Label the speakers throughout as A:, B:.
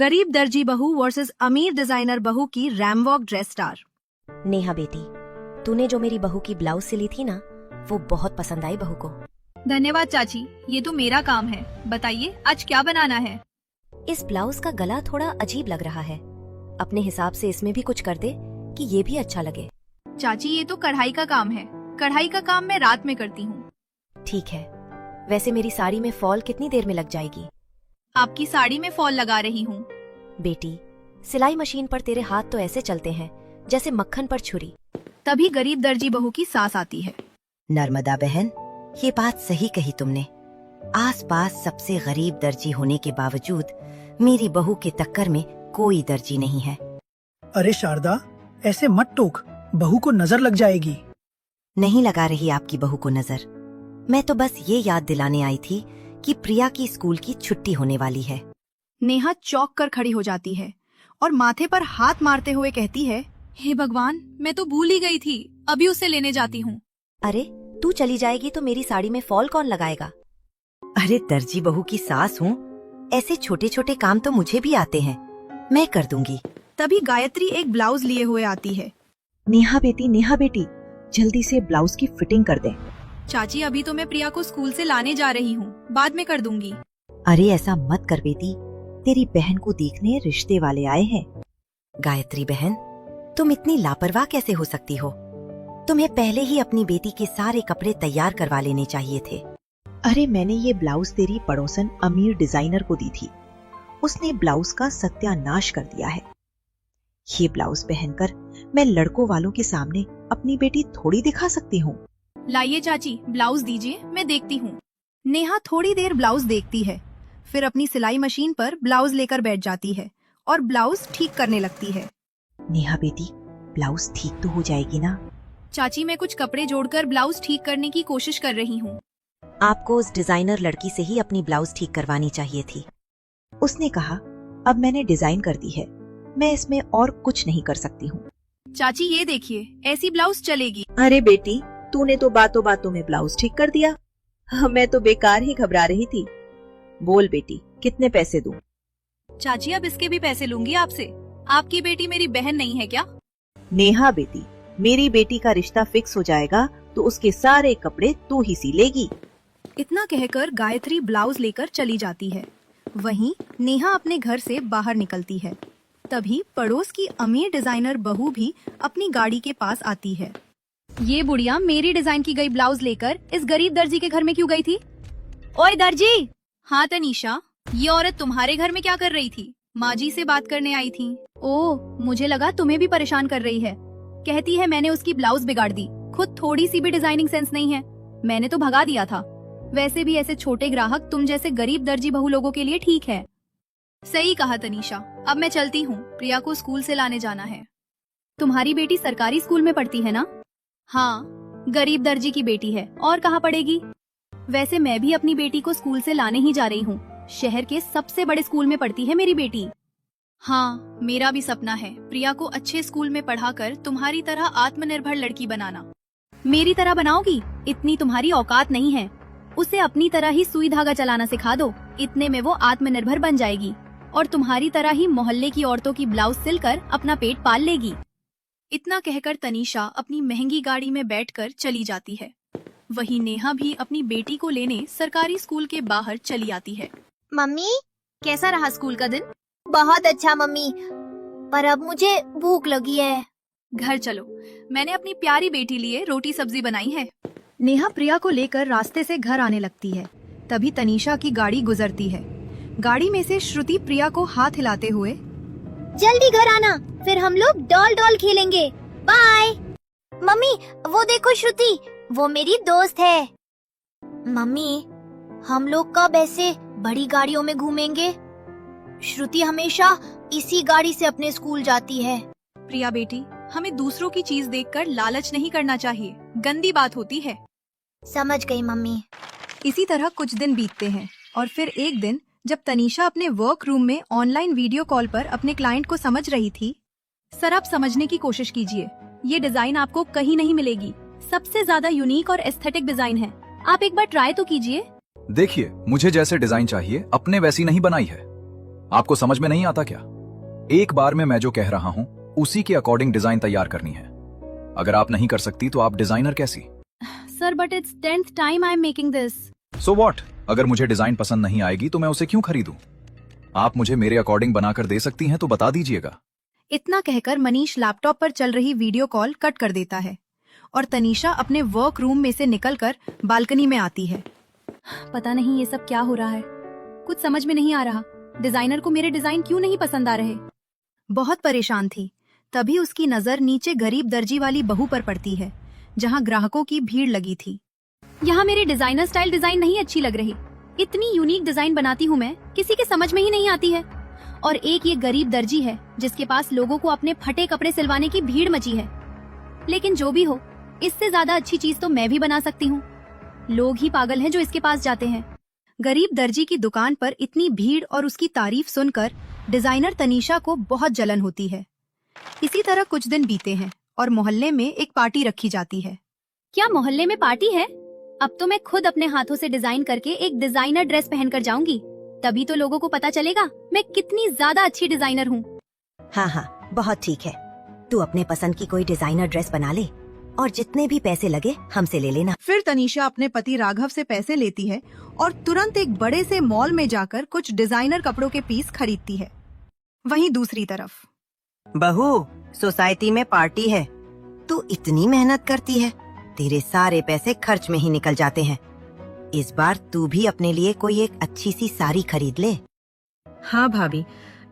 A: गरीब दर्जी बहू वर्सेस अमीर डिजाइनर बहू की RAM walk dress star.
B: Neha बेटी, तूने जो मेरी बहू की ब्लाउज सिली थी ना, वो बहुत पसंद आई बहू को।
C: धन्यवाद चाची, ये तो मेरा काम है। बताइए आज क्या बनाना है?
B: इस ब्लाउज का गला थोड़ा अजीब लग रहा है, अपने हिसाब से इसमें भी कुछ कर दे कि ये भी अच्छा लगे।
C: चाची ये तो कढ़ाई का काम है, कढ़ाई का काम मैं रात में करती हूँ।
B: ठीक है, वैसे मेरी साड़ी में फॉल कितनी देर में लग जाएगी?
C: आपकी साड़ी में फॉल लगा रही हूँ।
B: बेटी, सिलाई मशीन पर तेरे हाथ तो ऐसे चलते हैं जैसे मक्खन पर छुरी।
C: तभी गरीब दर्जी बहू की सास आती है।
D: नर्मदा बहन, ये बात सही कही तुमने। आसपास सबसे गरीब दर्जी होने के बावजूद मेरी बहू के टक्कर में कोई दर्जी नहीं है।
E: अरे शारदा, ऐसे मत टोक, बहू को नजर लग जाएगी।
D: नहीं लगा रही आपकी बहू को नजर। मैं तो बस ये याद दिलाने आई थी कि प्रिया की स्कूल की छुट्टी होने वाली है।
A: नेहा चौंक कर खड़ी हो जाती है और माथे पर हाथ मारते हुए कहती है,
C: हे भगवान, मैं तो भूल ही गई थी, अभी उसे लेने जाती हूँ।
B: अरे तू चली जाएगी तो मेरी साड़ी में फॉल कौन लगाएगा?
D: अरे दर्जी बहू की सास हूँ, ऐसे छोटे छोटे काम तो मुझे भी आते हैं, मैं कर दूंगी।
A: तभी गायत्री एक ब्लाउज लिए हुए आती है।
F: नेहा बेटी, जल्दी से ब्लाउज की फिटिंग कर दे।
C: चाची अभी तो मैं प्रिया को स्कूल से लाने जा रही हूँ, बाद में कर दूंगी।
D: अरे ऐसा मत कर बेटी, तेरी बहन को देखने रिश्ते वाले आए हैं। गायत्री बहन, तुम इतनी लापरवाह कैसे हो सकती हो? तुम्हें पहले ही अपनी बेटी के सारे कपड़े तैयार करवा लेने चाहिए थे।
F: अरे मैंने ये ब्लाउज तेरी पड़ोसन अमीर डिजाइनर को दी थी, उसने ब्लाउज का सत्यानाश कर दिया है। ये ब्लाउज पहनकर मैं लड़कों वालों के सामने अपनी बेटी थोड़ी दिखा सकती हूँ।
C: लाइए चाची, ब्लाउज दीजिए, मैं देखती हूँ।
A: नेहा थोड़ी देर ब्लाउज देखती है, फिर अपनी सिलाई मशीन पर ब्लाउज लेकर बैठ जाती है और ब्लाउज ठीक करने लगती है।
F: नेहा बेटी, ब्लाउज ठीक तो हो जाएगी ना?
C: चाची मैं कुछ कपड़े जोड़कर ब्लाउज ठीक करने की कोशिश कर रही हूँ।
D: आपको उस डिजाइनर लड़की से ही अपनी ब्लाउज ठीक करवानी चाहिए थी।
F: उसने कहा अब मैंने डिजाइन कर दी है, मैं इसमें और कुछ नहीं कर सकती हूँ।
C: चाची ये देखिए, ऐसी ब्लाउज चलेगी।
F: अरे बेटी, तूने तो बातों बातों में ब्लाउज ठीक कर दिया। मैं तो बेकार ही घबरा रही थी। बोल बेटी, कितने पैसे दूं?
C: चाची अब इसके भी पैसे लूंगी आपसे। आपकी बेटी मेरी बहन नहीं है क्या?
F: नेहा बेटी, मेरी बेटी का रिश्ता फिक्स हो जाएगा तो उसके सारे कपड़े तू ही सी लेगी।
A: इतना कहकर गायत्री ब्लाउज लेकर चली जाती है। वहीं नेहा अपने घर से बाहर निकलती है। तभी पड़ोस की अमीर डिजाइनर बहू भी अपनी गाड़ी के पास आती है।
C: ये बुढ़िया मेरी डिजाइन की गई ब्लाउज लेकर इस गरीब दर्जी के घर में क्यों गई थी? ओए दर्जी! हाँ तनीषा, ये औरत तुम्हारे घर में क्या कर रही थी? माँ जी से बात करने आई थी। ओह, मुझे लगा तुम्हें भी परेशान कर रही है। कहती है मैंने उसकी ब्लाउज बिगाड़ दी, खुद थोड़ी सी भी डिजाइनिंग सेंस नहीं है। मैंने तो भगा दिया था। वैसे भी ऐसे छोटे ग्राहक तुम जैसे गरीब दर्जी बहू लोगों के लिए ठीक है। सही कहा तनीषा, अब मैं चलती हूँ, प्रिया को स्कूल से लाने जाना है। तुम्हारी बेटी सरकारी स्कूल में पढ़ती है ना? हाँ, गरीब दर्जी की बेटी है, और कहाँ पढ़ेगी? वैसे मैं भी अपनी बेटी को स्कूल से लाने ही जा रही हूँ। शहर के सबसे बड़े स्कूल में पढ़ती है मेरी बेटी। हाँ, मेरा भी सपना है प्रिया को अच्छे स्कूल में पढ़ाकर तुम्हारी तरह आत्मनिर्भर लड़की बनाना। मेरी तरह बनाओगी? इतनी तुम्हारी औकात नहीं है। उसे अपनी तरह ही सुई धागा चलाना सिखा दो, इतने में वो आत्मनिर्भर बन जाएगी और तुम्हारी तरह ही मोहल्ले की औरतों की ब्लाउज सिलकर अपना पेट पाल लेगी। इतना कहकर तनीषा अपनी महंगी गाड़ी में बैठकर चली जाती है। वहीं नेहा भी अपनी बेटी को लेने सरकारी स्कूल के बाहर चली आती है।
G: मम्मी,
C: कैसा रहा स्कूल का दिन?
G: बहुत अच्छा मम्मी, पर अब मुझे भूख लगी है।
C: घर चलो, मैंने अपनी प्यारी बेटी लिए रोटी सब्जी बनाई है।
A: नेहा प्रिया को लेकर रास्ते से घर आने लगती है। तभी तनीषा की गाड़ी गुजरती है। गाड़ी में से श्रुति प्रिया को हाथ हिलाते हुए,
G: जल्दी घर आना, फिर हम लोग डॉल डॉल खेलेंगे। बाय। मम्मी, वो देखो श्रुति, वो मेरी दोस्त है। मम्मी, हम लोग कब ऐसे बड़ी गाड़ियों में घूमेंगे? श्रुति हमेशा इसी गाड़ी से अपने स्कूल जाती है।
C: प्रिया बेटी, हमें दूसरों की चीज देखकर लालच नहीं करना चाहिए, गंदी बात होती है।
G: समझ गई मम्मी।
A: इसी तरह कुछ दिन बीतते हैं और फिर एक दिन जब तनीषा अपने वर्क रूम में ऑनलाइन वीडियो कॉल पर अपने क्लाइंट को समझ रही थी।
C: सर आप समझने की कोशिश कीजिए, ये डिजाइन आपको कहीं नहीं मिलेगी। सबसे ज्यादा यूनिक और एस्थेटिक डिजाइन है, आप एक बार ट्राई तो कीजिए।
H: देखिए, मुझे जैसे डिजाइन चाहिए अपने वैसी नहीं बनाई है। आपको समझ में नहीं आता क्या? एक बार में मैं जो कह रहा हूं उसी के अकॉर्डिंग डिजाइन तैयार करनी है। अगर आप नहीं कर सकती तो आप डिजाइनर कैसी?
C: Sir but it's 10th time I am making this.
H: So what? अगर मुझे डिजाइन पसंद नहीं आएगी तो मैं उसे क्यों खरीदूं? आप मुझे मेरे अकॉर्डिंग बनाकर दे सकती हैं तो बता दीजिएगा।
A: इतना कहकर मनीष लैपटॉप पर चल रही वीडियो कॉल कट कर देता है और तनीषा अपने वर्क रूम में से निकलकर बालकनी में आती है।
C: पता नहीं ये सब क्या हो रहा है, कुछ समझ में नहीं आ रहा। डिजाइनर को मेरे डिजाइन क्यों नहीं पसंद आ रहे?
A: बहुत परेशान थी, तभी उसकी नजर नीचे गरीब दर्जी वाली बहू पर पड़ती है, जहां ग्राहकों की भीड़ लगी थी।
C: यहाँ मेरी डिजाइनर स्टाइल डिजाइन नहीं अच्छी लग रही। इतनी यूनिक डिजाइन बनाती हूँ मैं, किसी के समझ में ही नहीं आती है। और एक ये गरीब दर्जी है जिसके पास लोगों को अपने फटे कपड़े सिलवाने की भीड़ मची है। लेकिन जो भी हो, इससे ज्यादा अच्छी चीज तो मैं भी बना सकती हूँ। लोग ही पागल हैं जो इसके पास जाते हैं।
A: गरीब दर्जी की दुकान पर इतनी भीड़ और उसकी तारीफ सुनकर डिजाइनर तनीषा को बहुत जलन होती है। इसी तरह कुछ दिन बीते हैं और मोहल्ले में एक पार्टी रखी जाती है।
C: क्या मोहल्ले में पार्टी है? अब तो मैं खुद अपने हाथों से डिजाइन करके एक डिजाइनर ड्रेस पहनकर जाऊंगी, तभी तो लोगों को पता चलेगा मैं कितनी ज्यादा अच्छी डिजाइनर हूँ।
D: हाँ हाँ, बहुत ठीक है। तू अपने पसंद की कोई डिजाइनर ड्रेस बना ले और जितने भी पैसे लगे हमसे ले लेना।
A: फिर तनीषा अपने पति राघव से पैसे लेती है और तुरंत एक बड़े से मॉल में जाकर कुछ डिजाइनर कपड़ों के पीस खरीदती है। वहीं दूसरी तरफ
D: बहू, सोसाइटी में पार्टी है। तू इतनी मेहनत करती है, तेरे सारे पैसे खर्च में ही निकल जाते हैं। इस बार तू भी अपने लिए कोई एक अच्छी सी साड़ी खरीद ले।
I: हाँ भाभी,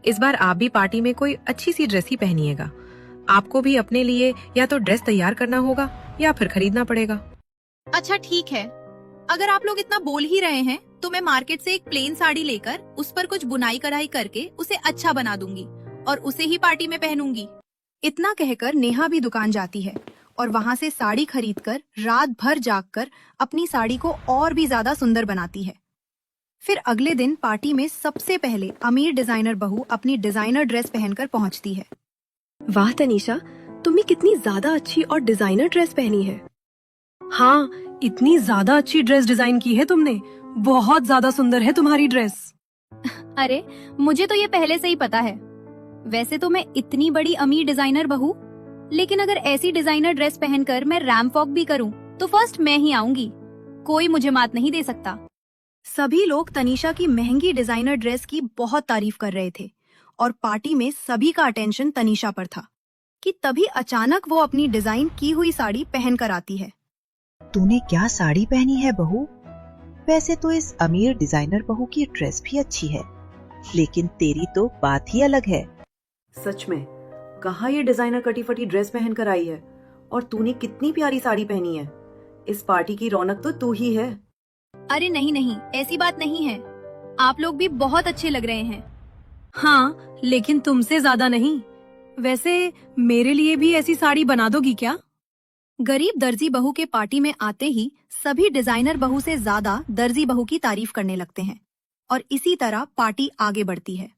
I: इस बार आप भी पार्टी में कोई अच्छी सी ड्रेस ही पहनिएगा। आपको भी अपने लिए या तो ड्रेस तैयार करना होगा या फिर खरीदना पड़ेगा।
C: अच्छा ठीक है, अगर आप लोग इतना बोल ही रहे हैं तो मैं मार्केट से एक प्लेन साड़ी लेकर उस पर कुछ बुनाई कढ़ाई करके उसे अच्छा बना दूंगी और उसे ही पार्टी में पहनूंगी।
A: इतना कहकर नेहा भी दुकान जाती है और वहाँ से साड़ी खरीदकर रात भर जागकर अपनी साड़ी को और भी ज्यादा सुंदर बनाती है। फिर अगले दिन पार्टी में सबसे पहले अमीर डिजाइनर बहू अपनी डिजाइनर ड्रेस पहनकर पहुंचती है।
I: वाह तनीषा, तुमने कितनी ज्यादा अच्छी और डिजाइनर ड्रेस पहनी है। हाँ, इतनी ज्यादा अच्छी ड्रेस डिजाइन की है तुमने। बहुत ज्यादा सुंदर है तुम्हारी ड्रेस।
C: अरे मुझे तो ये पहले से ही पता है। वैसे तो मैं इतनी बड़ी अमीर डिजाइनर बहू, लेकिन अगर ऐसी डिजाइनर ड्रेस पहनकर मैं रैंप वॉक भी करूं तो फर्स्ट मैं ही आऊंगी। कोई मुझे मात नहीं दे सकता।
A: सभी लोग तनीषा की महंगी डिजाइनर ड्रेस की बहुत तारीफ कर रहे थे और पार्टी में सभी का अटेंशन तनीषा पर था कि तभी अचानक वो अपनी डिजाइन की हुई साड़ी पहनकर आती है।
F: तूने क्या साड़ी पहनी है बहू? वैसे तो इस अमीर डिजाइनर बहू की ड्रेस भी अच्छी है, लेकिन तेरी तो बात ही अलग है।
J: सच में, कहाँ ये डिजाइनर कटी फटी ड्रेस पहनकर आई है और तूने कितनी प्यारी साड़ी पहनी है। इस पार्टी की रौनक तो तू ही है।
C: अरे नहीं नहीं, ऐसी बात नहीं है। आप लोग भी बहुत अच्छे लग रहे हैं।
I: हाँ, लेकिन तुमसे ज्यादा नहीं। वैसे मेरे लिए भी ऐसी साड़ी बना दोगी क्या?
A: गरीब दर्जी बहू के पार्टी में आते ही सभी डिजाइनर बहू से ज्यादा दर्जी बहू की तारीफ करने लगते हैं और इसी तरह पार्टी आगे बढ़ती है।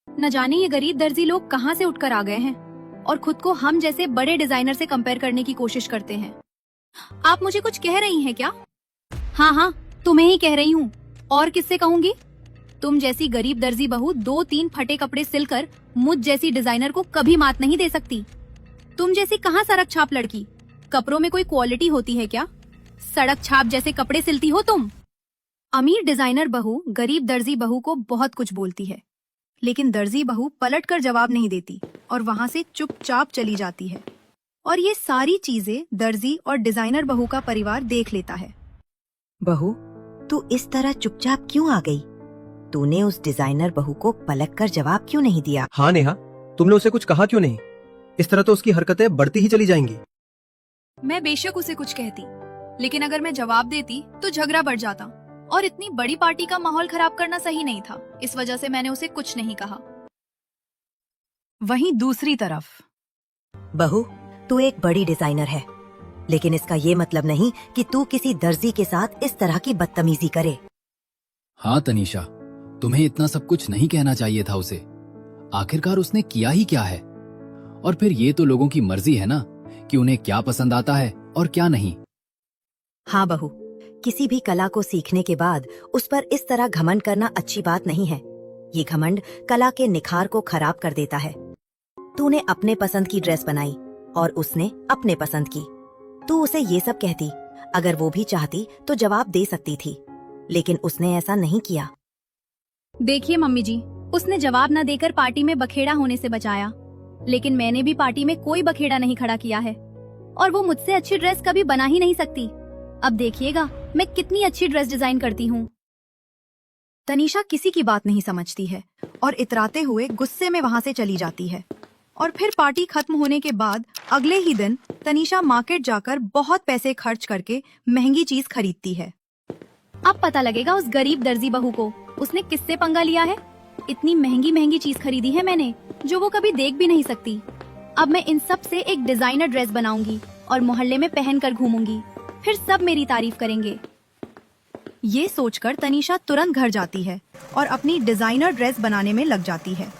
C: न जाने ये गरीब दर्जी लोग कहाँ से उठकर आ गए हैं और खुद को हम जैसे बड़े डिजाइनर से कंपेयर करने की कोशिश करते हैं। आप मुझे कुछ कह रही हैं क्या? हाँ हाँ, तुम्हें ही कह रही हूँ, और किससे कहूंगी? तुम जैसी गरीब दर्जी बहू 2-3 फटे कपड़े सिलकर मुझ जैसी डिजाइनर को कभी मात नहीं दे सकती। तुम जैसी कहाँ सड़क छाप लड़की, कपड़ों में कोई क्वालिटी होती है क्या? सड़क छाप जैसे कपड़े सिलती हो तुम।
A: अमीर डिजाइनर बहू गरीब दर्जी बहू को बहुत कुछ बोलती है, लेकिन दर्जी बहू पलटकर जवाब नहीं देती और वहाँ से चुपचाप चली जाती है। और ये सारी चीजें दर्जी और डिजाइनर बहू का परिवार देख लेता है।
D: बहू, तू इस तरह चुपचाप क्यों आ गई? तूने उस डिजाइनर बहू को पलटकर जवाब क्यों नहीं दिया?
K: हाँ नेहा, तुमने उसे कुछ कहा क्यों नहीं? इस तरह तो उसकी हरकतें बढ़ती ही चली जाएंगी।
C: मैं बेशक उसे कुछ कहती, लेकिन अगर मैं जवाब देती तो झगड़ा बढ़ जाता और इतनी बड़ी पार्टी का माहौल खराब करना सही नहीं था। इस वजह से मैंने उसे कुछ नहीं कहा।
A: वहीं दूसरी तरफ
D: बहू, तू एक बड़ी डिजाइनर है, लेकिन इसका ये मतलब नहीं कि तू किसी दर्जी के साथ इस तरह की बदतमीजी करे।
L: हाँ तनीषा, तुम्हें इतना सब कुछ नहीं कहना चाहिए था उसे। आखिरकार उसने किया ही क्या है? और फिर ये तो लोगों की मर्जी है ना कि उन्हें क्या पसंद आता है और क्या नहीं।
D: हाँ बहू, किसी भी कला को सीखने के बाद उस पर इस तरह घमंड करना अच्छी बात नहीं है। ये घमंड कला के निखार को खराब कर देता है। तूने अपने पसंद की ड्रेस बनाई और उसने अपने पसंद की। तू उसे ये सब कहती, अगर वो भी चाहती तो जवाब दे सकती थी, लेकिन उसने ऐसा नहीं किया।
C: देखिए मम्मी जी, उसने जवाब न देकर पार्टी में बखेड़ा होने से बचाया, लेकिन मैंने भी पार्टी में कोई बखेड़ा नहीं खड़ा किया है और वो मुझसे अच्छी ड्रेस कभी बना ही नहीं सकती। अब देखिएगा मैं कितनी अच्छी ड्रेस डिजाइन करती हूँ।
A: तनीषा किसी की बात नहीं समझती है और इतराते हुए गुस्से में वहां से चली जाती है। और फिर पार्टी खत्म होने के बाद अगले ही दिन तनीषा मार्केट जाकर बहुत पैसे खर्च करके महंगी चीज खरीदती है।
C: अब पता लगेगा उस गरीब दर्जी बहू को उसने किससे पंगा लिया है। इतनी महंगी महंगी चीज खरीदी है मैंने जो वो कभी देख भी नहीं सकती। अब मैं इन सब से एक डिजाइनर ड्रेस बनाऊंगी और मोहल्ले में पहन कर घूमूंगी, फिर सब मेरी तारीफ करेंगे।
A: ये सोचकर तनीषा तुरंत घर जाती है और अपनी डिजाइनर ड्रेस बनाने में लग जाती है।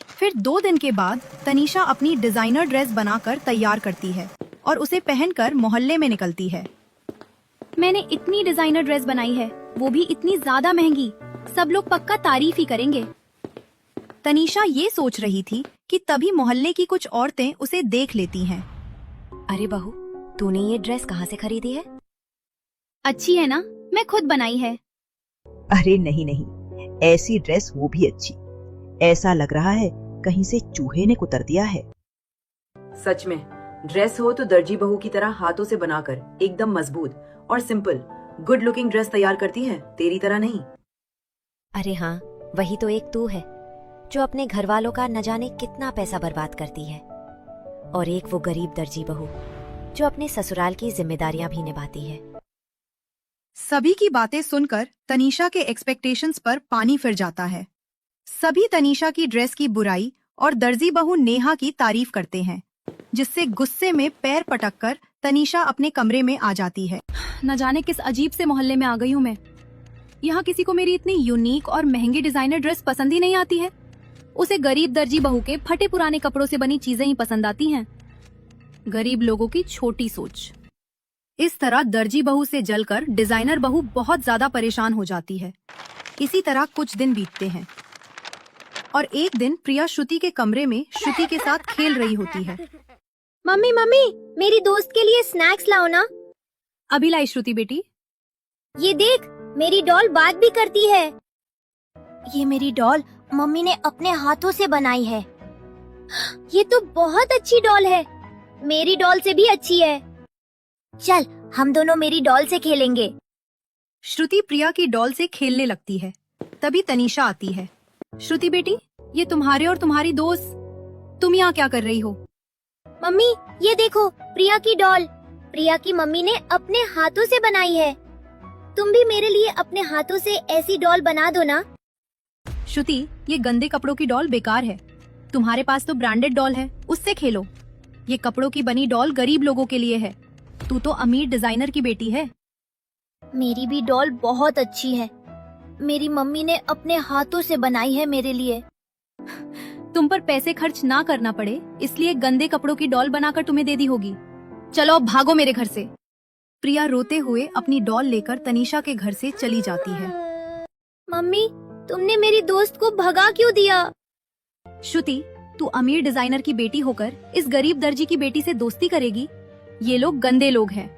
A: फिर 2 दिन के बाद तनीषा अपनी डिजाइनर ड्रेस बनाकर तैयार करती है और उसे पहनकर मोहल्ले में निकलती है।
C: मैंने इतनी डिजाइनर ड्रेस बनाई है, वो भी इतनी ज्यादा महंगी, सब लोग पक्का तारीफ ही करेंगे।
A: तनीषा ये सोच रही थी कि तभी मोहल्ले की कुछ औरतें उसे देख लेती हैं।
B: अरे बहू, तूने ये ड्रेस कहाँ से खरीदी है?
C: अच्छी है ना, मैं खुद बनाई है।
F: अरे नहीं नहीं, ऐसी ड्रेस वो भी अच्छी। ऐसा लग रहा है कहीं से चूहे ने कुतर दिया है।
J: सच में ड्रेस हो तो दर्जी बहू की तरह हाथों से बनाकर एकदम मजबूत और सिंपल गुड लुकिंग ड्रेस तैयार करती है, तेरी तरह नहीं।
B: अरे हाँ, वही तो एक तू है जो अपने घर वालों का न जाने कितना पैसा बर्बाद करती है, और एक वो गरीब दर्जी बहू जो अपने ससुराल की जिम्मेदारियां भी निभाती है।
A: सभी की बातें सुनकर तनीषा के एक्सपेक्टेशंस पर पानी फिर जाता है। सभी तनीषा की ड्रेस की बुराई और दर्जी बहू नेहा की तारीफ करते हैं, जिससे गुस्से में पैर पटककर तनीषा अपने कमरे में आ जाती है।
C: न जाने किस अजीब से मोहल्ले में आ गई हूँ मैं। यहाँ किसी को मेरी इतनी यूनिक और महंगी डिजाइनर ड्रेस पसंद ही नहीं आती है। उसे गरीब दर्जी बहू के फटे पुराने कपड़ों से बनी चीजें ही पसंद आती हैं। गरीब लोगों की छोटी सोच।
A: इस तरह दर्जी बहू से जलकर डिजाइनर बहू बहुत ज्यादा परेशान हो जाती है। इसी तरह कुछ दिन बीतते हैं और एक दिन प्रिया श्रुति के कमरे में श्रुति के साथ खेल रही होती है।
G: मम्मी मम्मी, मेरी दोस्त के लिए स्नैक्स लाओ ना।
C: अभी लाई श्रुति बेटी।
G: ये देख, मेरी डॉल बात भी करती है। ये मेरी डॉल मम्मी ने अपने हाथों से बनाई है। ये तो बहुत अच्छी डॉल है, मेरी डॉल से भी अच्छी है। चल हम दोनों मेरी डॉल से खेलेंगे।
A: श्रुति प्रिया की डॉल से खेलने लगती है। तभी तनीषा आती है।
C: श्रुति बेटी, ये तुम्हारे और तुम्हारी दोस्त, तुम यहाँ क्या कर रही हो?
G: मम्मी ये देखो, प्रिया की डॉल। प्रिया की मम्मी ने अपने हाथों से बनाई है। तुम भी मेरे लिए अपने हाथों से ऐसी डॉल बना दो ना।
C: श्रुति, ये गंदे कपड़ों की डॉल बेकार है। तुम्हारे पास तो ब्रांडेड डॉल है, उससे खेलो। ये कपड़ों की बनी डॉल गरीब लोगों के लिए है। तू तो अमीर डिजाइनर की बेटी है।
G: मेरी भी डॉल बहुत अच्छी है, मेरी मम्मी ने अपने हाथों से बनाई है मेरे लिए।
C: तुम पर पैसे खर्च ना करना पड़े, इसलिए गंदे कपड़ों की डॉल बनाकर तुम्हें दे दी होगी। चलो अब भागो मेरे घर से।
A: प्रिया रोते हुए अपनी डॉल लेकर तनीषा के घर से चली जाती है।
G: मम्मी, तुमने मेरी दोस्त को भगा क्यों दिया?
C: श्रुति, तू अमीर डिजाइनर की बेटी होकर इस गरीब दर्जी की बेटी से दोस्ती करेगी? ये लोग गंदे लोग हैं।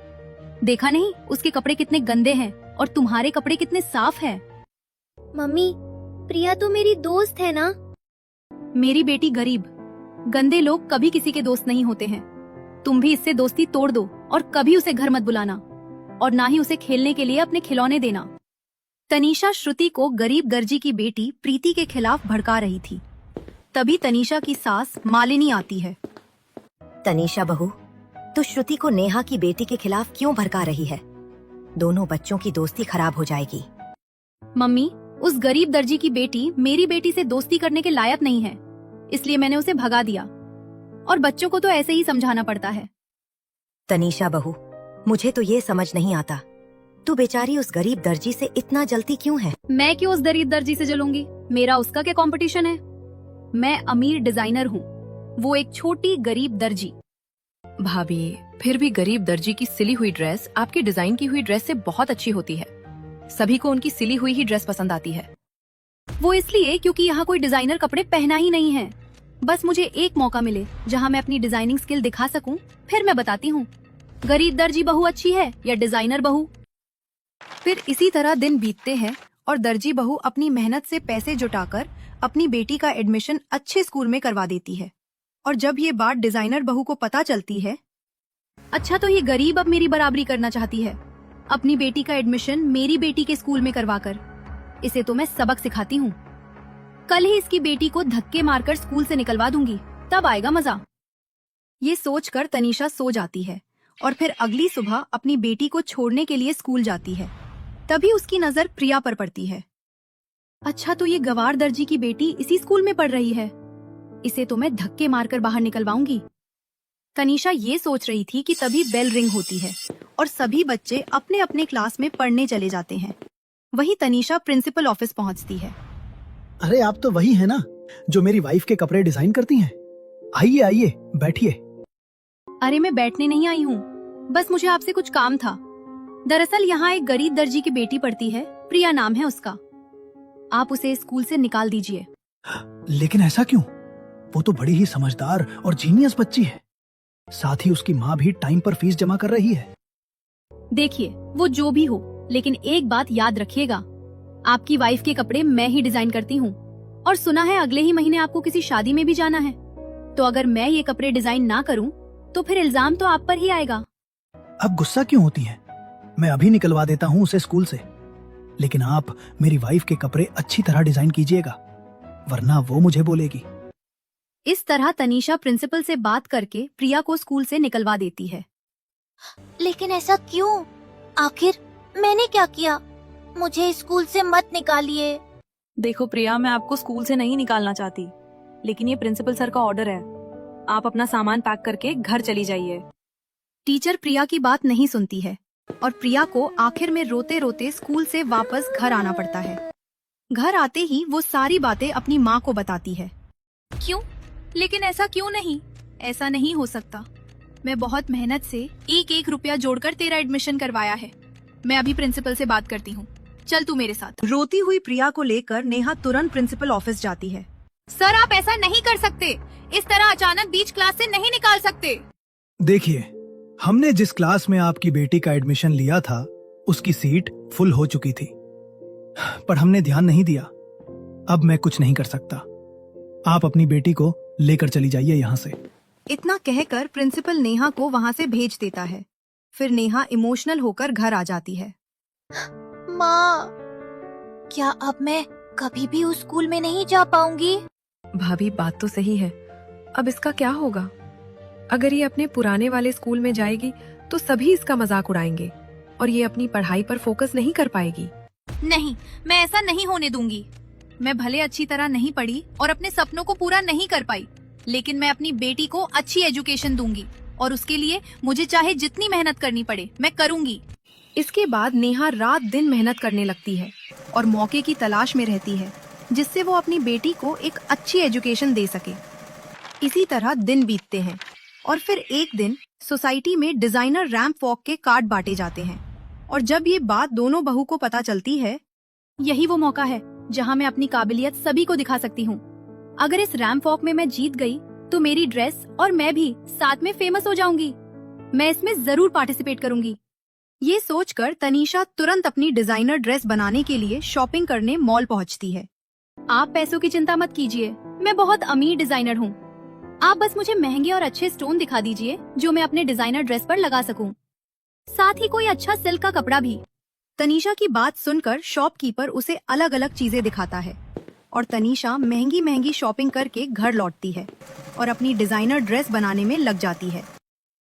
C: देखा नहीं उसके कपड़े कितने गंदे हैं और तुम्हारे कपड़े कितने साफ हैं।
G: मम्मी, प्रिया तो मेरी दोस्त है ना।
C: मेरी बेटी गरीब, गंदे लोग कभी किसी के दोस्त नहीं होते हैं। तुम भी इससे दोस्ती तोड़ दो और कभी उसे घर मत बुलाना, और ना ही उसे खेलने के लिए अपने खिलौने देना।
A: तनीषा श्रुति को गरीब दर्जी की बेटी प्रीति के खिलाफ भड़का रही थी। तभी तनीषा की सास मालिनी आती है।
B: तनीषा बहू, तू श्रुति को नेहा की बेटी के खिलाफ क्यों भड़का रही है? दोनों बच्चों की दोस्ती खराब हो जाएगी।
C: मम्मी, उस गरीब दर्जी की बेटी मेरी बेटी से दोस्ती करने के लायक नहीं है, इसलिए मैंने उसे भगा दिया। और बच्चों को तो ऐसे ही समझाना पड़ता है।
B: तनीषा बहू, मुझे तो ये समझ नहीं आता, तू बेचारी उस गरीब दर्जी से इतना जलती क्यों है?
C: मैं क्यों उस गरीब दर्जी से जलूंगी? मेरा उसका क्या कंपटीशन है? मैं अमीर डिजाइनर हूँ, वो एक छोटी गरीब दर्जी।
M: भाभी, फिर भी गरीब दर्जी की सिली हुई ड्रेस आपकी डिजाइन की हुई ड्रेस से बहुत अच्छी होती है। सभी को उनकी सिली हुई ही ड्रेस पसंद आती है।
C: वो इसलिए क्योंकि यहाँ कोई डिजाइनर कपड़े पहना ही नहीं है। बस मुझे एक मौका मिले जहाँ मैं अपनी डिजाइनिंग स्किल दिखा सकूं, फिर मैं बताती हूँ गरीब दर्जी बहू अच्छी है या डिजाइनर बहू। फिर इसी तरह दिन बीतते हैं और दर्जी बहू अपनी मेहनत से पैसे जुटाकर अपनी बेटी का एडमिशन अच्छे स्कूल में करवा देती है। और जब ये बात डिजाइनर बहू को पता चलती है, अच्छा तो ये गरीब अब मेरी बराबरी करना चाहती है, अपनी बेटी का एडमिशन मेरी बेटी के स्कूल में करवाकर। इसे तो मैं सबक सिखाती हूँ। कल ही इसकी बेटी को धक्के मारकर स्कूल से निकलवा दूंगी, तब आएगा मजा। ये सोचकर तनीषा सो जाती है और फिर अगली सुबह अपनी बेटी को छोड़ने के लिए स्कूल जाती है। तभी उसकी नजर प्रिया पर पड़ती है। अच्छा तो ये गवार दर्जी की बेटी इसी स्कूल में पढ़ रही है, इसे तो मैं धक्के मारकर बाहर निकलवाऊंगी। तनीषा ये सोच रही थी कि तभी बेल रिंग होती है और सभी बच्चे अपने अपने क्लास में पढ़ने चले जाते हैं। वहीं तनीषा प्रिंसिपल ऑफिस पहुंचती है।
E: अरे आप तो वही है ना जो मेरी वाइफ के कपड़े डिजाइन करती हैं? आइए आइए बैठिए।
C: अरे मैं बैठने नहीं आई हूँ, बस मुझे आपसे कुछ काम था। दरअसल यहाँ एक गरीब दर्जी की बेटी पढ़ती है, प्रिया नाम है उसका। आप उसे स्कूल से निकाल दीजिए।
E: लेकिन ऐसा क्यों? वो तो बड़ी ही समझदार और जीनियस बच्ची है। साथ ही उसकी माँ भी टाइम पर फीस जमा कर रही है।
C: देखिए वो जो भी हो, लेकिन एक बात याद रखिएगा, आपकी वाइफ के कपड़े मैं ही डिजाइन करती हूँ। और सुना है अगले ही महीने आपको किसी शादी में भी जाना है, तो अगर मैं ये कपड़े डिजाइन ना करूँ तो फिर इल्जाम तो आप पर ही आएगा।
E: अब गुस्सा क्यों होती हैं? मैं अभी निकलवा देता हूँ उसे स्कूल से। लेकिन आप मेरी वाइफ के कपड़े अच्छी तरह डिजाइन कीजिएगा, वरना वो मुझे बोलेगी।
C: इस तरह तनीषा प्रिंसिपल से बात करके प्रिया को स्कूल से निकलवा देती है।
G: लेकिन ऐसा क्यों? आखिर मैंने क्या किया? मुझे स्कूल से मत निकालिए।
J: देखो प्रिया, मैं आपको स्कूल से नहीं निकालना चाहती, लेकिन ये प्रिंसिपल सर का ऑर्डर है। आप अपना सामान पैक करके घर चली जाइए।
C: टीचर प्रिया की बात नहीं सुनती है और प्रिया को आखिर में रोते रोते स्कूल से वापस घर आना पड़ता है। घर आते ही वो सारी बातें अपनी माँ को बताती है। क्यों? लेकिन ऐसा क्यों नहीं? ऐसा नहीं हो सकता। मैं बहुत मेहनत से एक एक रुपया जोड़कर तेरा एडमिशन करवाया है। मैं अभी प्रिंसिपल से बात करती हूँ, चल तू मेरे साथ। रोती हुई प्रिया को लेकर नेहा तुरंत प्रिंसिपल ऑफिस जाती है। सर आप ऐसा नहीं कर सकते, इस तरह अचानक बीच क्लास से नहीं निकाल सकते।
E: देखिए, हमने जिस क्लास में आपकी बेटी का एडमिशन लिया था उसकी सीट फुल हो चुकी थी, पर हमने ध्यान नहीं दिया। अब मैं कुछ नहीं कर सकता। आप अपनी बेटी को लेकर चली जाइए यहाँ से।
A: इतना कहकर प्रिंसिपल नेहा को वहाँ से भेज देता है। फिर नेहा इमोशनल होकर घर आ जाती है।
G: माँ, क्या अब मैं कभी भी उस स्कूल में नहीं जा पाऊंगी?
I: भाभी बात तो सही है, अब इसका क्या होगा? अगर ये अपने पुराने वाले स्कूल में जाएगी तो सभी इसका मजाक उड़ाएंगे और ये अपनी पढ़ाई पर फोकस नहीं कर पाएगी।
C: नहीं, मैं ऐसा नहीं होने दूंगी। मैं भले अच्छी तरह नहीं पढ़ी और अपने सपनों को पूरा नहीं कर पाई, लेकिन मैं अपनी बेटी को अच्छी एजुकेशन दूंगी और उसके लिए मुझे चाहे जितनी मेहनत करनी पड़े मैं करूंगी।
A: इसके बाद नेहा रात दिन मेहनत करने लगती है और मौके की तलाश में रहती है जिससे वो अपनी बेटी को एक अच्छी एजुकेशन दे सके। इसी तरह दिन बीतते हैं और फिर एक दिन सोसाइटी में डिजाइनर रैंप वॉक के कार्ड बांटे जाते हैं। और जब ये बात दोनों बहू को पता चलती है,
C: यही वो मौका है जहां मैं अपनी काबिलियत सभी को दिखा सकती हूँ। अगर इस रैंप वॉक में मैं जीत गई तो मेरी ड्रेस और मैं भी साथ में फेमस हो जाऊंगी। मैं इसमें जरूर पार्टिसिपेट करूंगी।
A: ये सोचकर तनीषा तुरंत अपनी डिजाइनर ड्रेस बनाने के लिए शॉपिंग करने मॉल पहुंचती है।
C: आप पैसों की चिंता मत कीजिए, मैं बहुत अमीर डिजाइनर हूँ। आप बस मुझे महंगे और अच्छे स्टोन दिखा दीजिए जो मैं अपने डिजाइनर ड्रेस पर लगा सकूं। साथ ही कोई अच्छा सिल्क का कपड़ा भी।
A: तनीषा की बात सुनकर शॉपकीपर उसे अलग अलग चीजें दिखाता है और तनीषा महंगी महंगी शॉपिंग करके घर लौटती है और अपनी डिजाइनर ड्रेस बनाने में लग जाती है।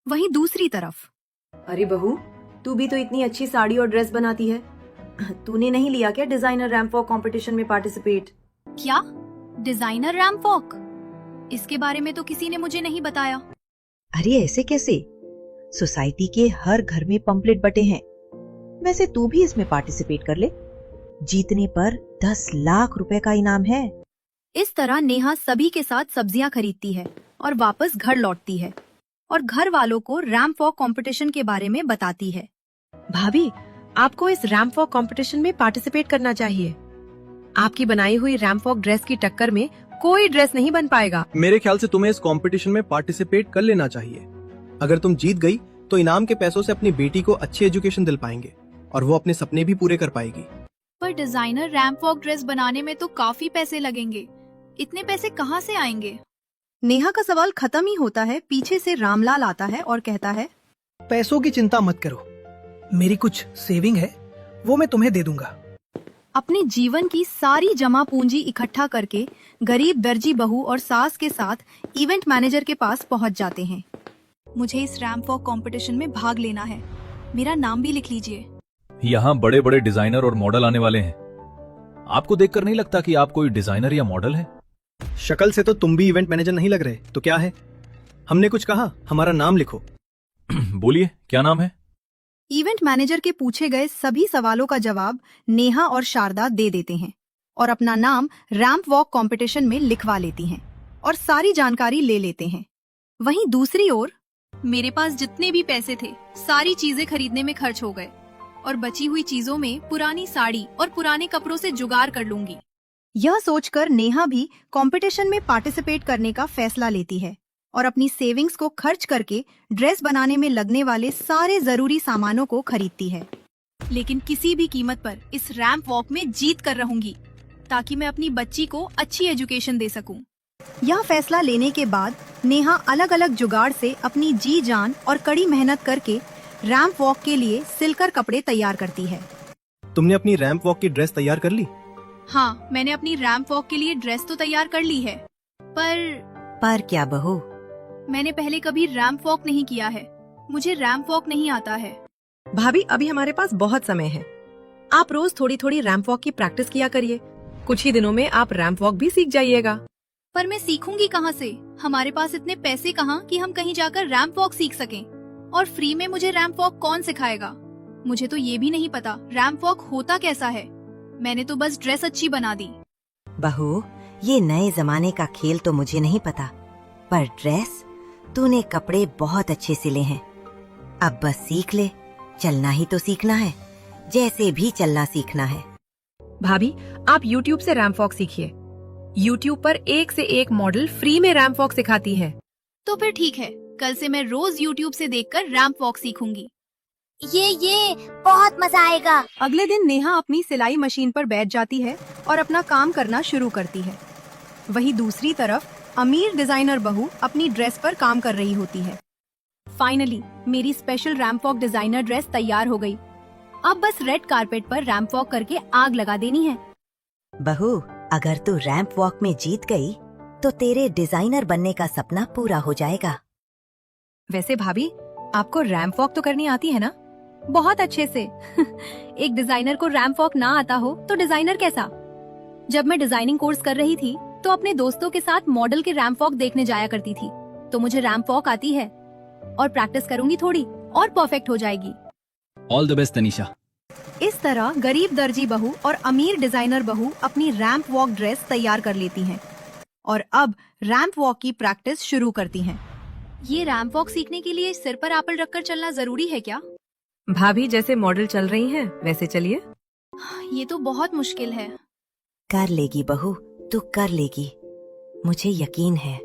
A: वहीं दूसरी तरफ,
J: अरे बहू, तू भी तो इतनी अच्छी साड़ी और ड्रेस बनाती है। तूने नहीं लिया क्या डिजाइनर रैंप वॉक कंपटीशन में पार्टिसिपेट?
C: क्या? Designer ramp walk? इसके बारे में तो किसी ने मुझे नहीं बताया।
F: अरे ऐसे कैसे? सोसाइटी के हर घर में पंपलेट बटे हैं। वैसे तू भी इसमें पार्टिसिपेट कर ले। जीतने पर 10 लाख रुपए का इनाम है।
A: इस तरह नेहा सभी के साथ सब्जियां खरीदती है और वापस घर लौटती है और घर वालों को रैंप वॉक कंपटीशन के बारे में बताती है।
I: भाभी, आपको इस रैंप वॉक कंपटीशन में पार्टिसिपेट करना चाहिए। आपकी बनाई हुई रैंप वॉक ड्रेस की टक्कर में कोई ड्रेस नहीं बन पाएगा।
K: मेरे ख्याल से तुम्हें इस कंपटीशन में पार्टिसिपेट कर लेना चाहिए। अगर तुम जीत गई तो इनाम के पैसों से अपनी बेटी को अच्छी एजुकेशन दिल पाएंगे और वो अपने सपने भी पूरे कर पाएगी।
C: पर डिजाइनर रैंप वॉक ड्रेस बनाने में तो काफी पैसे लगेंगे, इतने पैसे कहाँ से आएंगे?
A: नेहा का सवाल खत्म ही होता है, पीछे से रामलाल आता है और कहता है,
E: पैसों की चिंता मत करो, मेरी कुछ सेविंग है, वो मैं तुम्हें दे दूंगा।
A: अपने जीवन की सारी जमा पूंजी इकट्ठा करके गरीब दर्जी बहू और सास के साथ इवेंट मैनेजर के पास पहुंच जाते हैं। मुझे इस रैंप वॉक कंपटीशन में भाग लेना है, मेरा नाम भी लिख लीजिए।
H: यहाँ बड़े बड़े डिजाइनर और मॉडल आने वाले हैं। आपको देखकर नहीं लगता कि आप कोई डिजाइनर या मॉडल हैं?
K: शक्ल से तो तुम भी इवेंट मैनेजर नहीं लग रहे, तो क्या है? हमने कुछ कहा, हमारा नाम लिखो।
H: बोलिए, क्या नाम है?
A: इवेंट मैनेजर के पूछे गए सभी सवालों का जवाब नेहा और शारदा दे देते हैं और अपना नाम रैंप वॉक कंपटीशन में लिखवा लेती हैं और सारी जानकारी ले लेते हैं। वहीं दूसरी ओर
C: मेरे पास जितने भी पैसे थे सारी चीजें खरीदने में खर्च हो गए और बची हुई चीजों में पुरानी साड़ी और पुराने कपड़ों से जुगाड़ कर लूंगी।
A: यह सोचकर नेहा भी कंपटीशन में पार्टिसिपेट करने का फैसला लेती है और अपनी सेविंग्स को खर्च करके ड्रेस बनाने में लगने वाले सारे जरूरी सामानों को खरीदती है।
C: लेकिन किसी भी कीमत पर इस रैंप वॉक में जीत कर रहूंगी ताकि मैं अपनी बच्ची को अच्छी एजुकेशन दे सकूं।
A: यह फैसला लेने के बाद नेहा अलग अलग जुगाड़ से अपनी जी जान और कड़ी मेहनत करके रैंप वॉक के लिए सिलकर कपड़े तैयार करती है।
K: तुमने अपनी रैंप वॉक की ड्रेस तैयार कर ली?
C: हाँ, मैंने अपनी रैंप वॉक के लिए ड्रेस तो तैयार कर ली है, पर
D: क्या बहू?
C: मैंने पहले कभी रैंप वॉक नहीं किया है, मुझे रैंप वॉक नहीं आता है।
I: भाभी, अभी हमारे पास बहुत समय है, आप रोज थोड़ी थोड़ी रैंप वॉक की प्रैक्टिस किया करिए। कुछ ही दिनों में आप रैंप वॉक भी सीख जाइएगा।
C: पर मैं सीखूंगी कहाँ से? हमारे पास इतने पैसे कहाँ कि हम कहीं जाकर रैंप वॉक सीख सकें? और फ्री में मुझे रैंप वॉक कौन सिखाएगा? मुझे तो ये भी नहीं पता रैंप वॉक होता कैसा है। मैंने तो बस ड्रेस अच्छी बना दी।
D: बहू, ये नए जमाने का खेल तो मुझे नहीं पता, पर ड्रेस तूने कपड़े बहुत अच्छे सिले हैं। अब बस सीख ले, चलना ही तो सीखना है, जैसे भी चलना सीखना है।
I: भाभी, आप YouTube से रैंप वॉक सीखिए। YouTube पर एक से एक मॉडल फ्री में रैंप वॉक सिखाती है।
C: तो फिर ठीक है, कल से मैं रोज YouTube से देखकर रैंप वॉक सीखूंगी।
G: ये बहुत मजा आएगा।
A: अगले दिन नेहा अपनी सिलाई मशीन पर बैठ जाती है और अपना काम करना शुरू करती है। वहीं दूसरी तरफ अमीर डिजाइनर बहू अपनी ड्रेस पर काम कर रही होती है। फाइनली मेरी special ramp walk designer dress तैयार हो गई। अब बस रेड कारपेट पर रैंप वॉक करके आग लगा देनी है।
D: बहू, अगर तू रैंप वॉक में जीत गई तो तेरे डिजाइनर बनने का सपना पूरा हो जाएगा।
A: वैसे भाभी, आपको रैंप वॉक तो करनी आती है ना? बहुत अच्छे से। एक डिजाइनर को रैंप वॉक ना आता हो तो डिजाइनर कैसा? जब मैं डिजाइनिंग कोर्स कर रही थी तो अपने दोस्तों के साथ मॉडल के रैंप वॉक देखने जाया करती थी, तो मुझे रैंप वॉक आती है और प्रैक्टिस करूंगी थोड़ी और परफेक्ट हो जाएगी।
L: All the best Tanisha.
A: इस तरह गरीब दर्जी बहू और अमीर डिजाइनर बहू अपनी रैंप वॉक ड्रेस तैयार कर लेती हैं और अब रैंप वॉक की प्रैक्टिस शुरू करती हैं।
C: ये रैंप वॉक सीखने के लिए सिर पर एप्पल रखकर चलना जरूरी है क्या?
I: भाभी, जैसे मॉडल चल रही हैं वैसे चलिए।
C: ये तो बहुत मुश्किल है।
D: कर लेगी बहू, तू कर लेगी, मुझे यकीन है।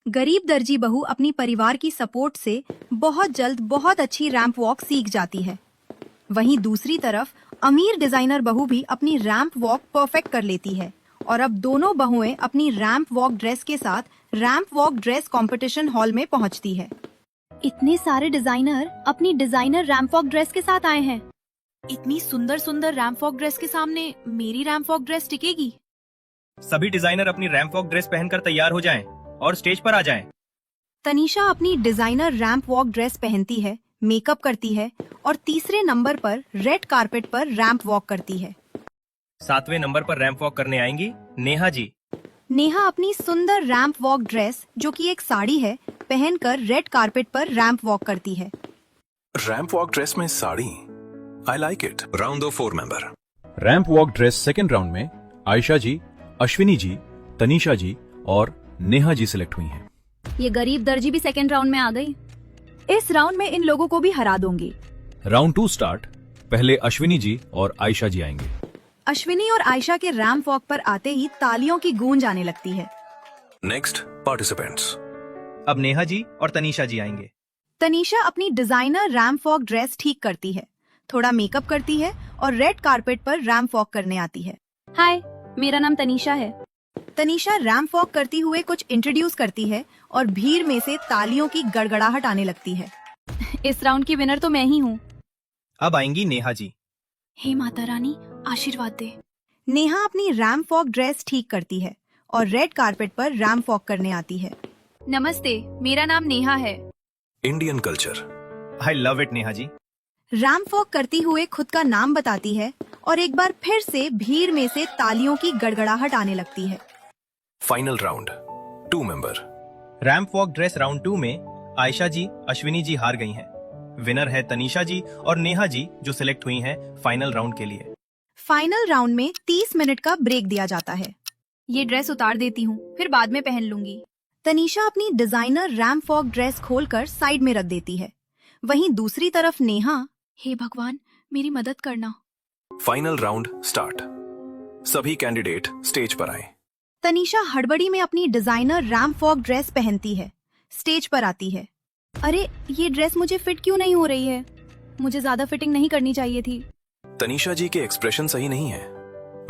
A: गरीब दर्जी बहू अपनी परिवार की सपोर्ट से बहुत जल्द बहुत अच्छी रैंप वॉक सीख जाती है। वहीं दूसरी तरफ अमीर डिजाइनर बहू भी अपनी रैंप वॉक परफेक्ट कर लेती है और अब दोनों बहुएं अपनी रैंप वॉक ड्रेस के साथ ramp walk dress competition hall में पहुंचती है।
C: इतने सारे डिजाइनर अपनी डिजाइनर रैंप वॉक ड्रेस के साथ आए हैं। इतनी सुंदर सुंदर रैंप वॉक ड्रेस के सामने मेरी रैंप वॉक ड्रेस टिकेगी?
K: सभी डिजाइनर अपनी रैंप वॉक ड्रेस पहनकर तैयार हो जाएं और स्टेज पर आ जाएं।
A: तनीषा अपनी डिजाइनर रैंप वॉक ड्रेस पहनती है, मेकअप करती है और तीसरे नंबर पर रेड कारपेट पर रैंप वॉक करती है।
K: 7वें नंबर पर रैंप वॉक करने आएंगी नेहा जी।
A: नेहा अपनी सुंदर रैंप वॉक ड्रेस, जो कि एक साड़ी है, पहनकर रेड कारपेट पर रैंप वॉक करती है।
N: रैंप वॉक ड्रेस में sari, I like it. Round of 4 member.
H: Ramp walk dress second round में आयशा जी, अश्विनी जी, तनीषा जी और नेहा जी सिलेक्ट हुई हैं।
C: ये गरीब दर्जी भी सेकंड राउंड में आ गई।
A: इस राउंड में इन लोगों को भी हरा दूंगी।
H: Round 2 start. पहले अश्विनी जी और आयशा जी आएंगे।
A: अश्विनी और आयशा के रैंप वॉक पर आते ही तालियों की गूंज आने लगती है।
N: Next, participants.
K: अब नेहा जी और तनीषा जी आएंगे।
A: तनीषा अपनी डिजाइनर रैंप वॉक ड्रेस ठीक करती है, थोड़ा मेकअप करती है और रेड कारपेट पर रैंप वॉक करने आती है।
C: हाय, मेरा नाम तनीषा है।
A: तनीषा रैंप वॉक करती हुए कुछ इंट्रोड्यूस करती है और भीड़ में से तालियों की गड़गड़ाहट आने लगती है।
C: इस राउंड की विनर तो मैं ही हूँ।
K: अब आएंगी नेहा जी।
C: हे माता रानी, आशीर्वाद दे।
A: नेहा अपनी रैंप वॉक ड्रेस ठीक करती है और रेड कारपेट पर रैंप वॉक करने आती है।
C: नमस्ते, मेरा नाम नेहा है।
N: Indian culture.
K: I love it Neha ji.
A: Ramp walk करती हुए खुद का नाम बताती है और एक बार फिर से भीड़ में से तालियों की गड़गड़ाहट आने लगती है।
N: Final round. 2 member.
K: Ramp walk dress round 2 में आयशा जी, अश्विनी जी हार गई हैं। विनर है तनीषा जी और नेहा जी जो सिलेक्ट हुई हैं फाइनल राउंड के लिए।
A: फाइनल राउंड में 30 मिनट का ब्रेक दिया जाता है।
C: ये ड्रेस उतार देती हूँ, फिर बाद में पहन लूंगी।
A: तनीषा अपनी डिजाइनर रैंप वॉक ड्रेस खोलकर साइड में रख देती है। वहीं दूसरी तरफ नेहा,
C: हे भगवान, मेरी मदद करना।
N: Final round start. सभी कैंडिडेट स्टेज पर आए।
A: तनीषा हड़बड़ी में अपनी डिजाइनर रैंप वॉक ड्रेस पहनती है, स्टेज पर आती है।
C: अरे, ये ड्रेस मुझे फिट क्यों नहीं हो रही है? मुझे ज्यादा फिटिंग नहीं करनी चाहिए थी।
N: तनीषा जी के एक्सप्रेशन सही नहीं है।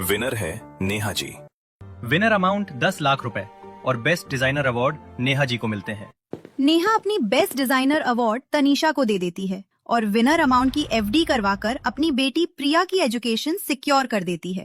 N: विनर है नेहा जी।
K: विनर अमाउंट 10 लाख रुपए और best designer award Neha ji को मिलते हैं।
A: नेहा अपनी बेस्ट डिजाइनर अवार्ड तनीषा को दे देती है और विनर अमाउंट की एफडी करवाकर अपनी बेटी प्रिया की एजुकेशन सिक्योर कर देती है।